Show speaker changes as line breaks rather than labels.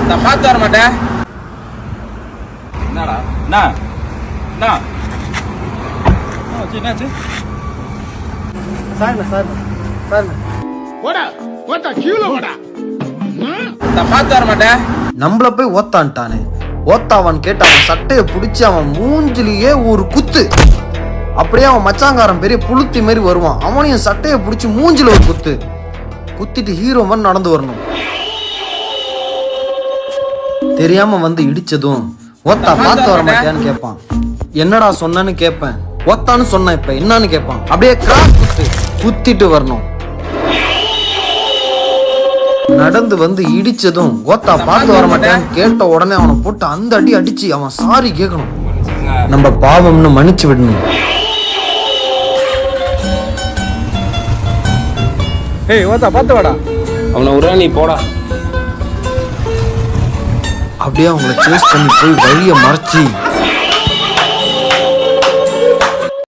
நான் பார்த்து வர மாட்டேன்.
என்னடா என்னாச்சு?
நான் பார்த்து வர மாட்டேன்.
நம்மள போய் ஓத்தான்ட்டானே. ஓத்தாவன் கேட்டு அவன் சட்டையை பிடிச்சி அவன் மூஞ்சிலேயே ஒரு குத்து. அப்படியே அவன் மச்சாங்காரன் பெரிய புளுத்தி மாதிரி வருவான். அவனையும் சட்டையை பிடிச்சி மூஞ்சில ஒரு குத்து குத்திட்டு ஹீரோ மாதிரி நடந்து வரணும். தெரியாம வந்து இடிச்சதும் ஓத்தா பார்த்து வர மாட்டியான்னு கேட்பான். என்னடா சொன்னன்னு கேட்பேன். ஓத்தான்னு சொன்ன இப்ப என்னன்னு கேட்பான். அப்படியே கிராஸ் குத்திட்டு வரணும். நடந்து வந்து இடிச்சதும் ஓத்தா பார்த்து வர மாட்டேன்னு கேட்ட உடனே அவனை போட்டு அந்த அடி அடிச்சு அவன் சாரி கேட்கணும். நம்ம பாவம்னு மன்னிச்சு விடணும்.
ஏய் ஓத்தா பார்த்து வாடா.
அவனை உடனே நீ போடா.
அப்படியே அவங்கள சேஸ் பண்ணி போய் வழியை மறைச்சி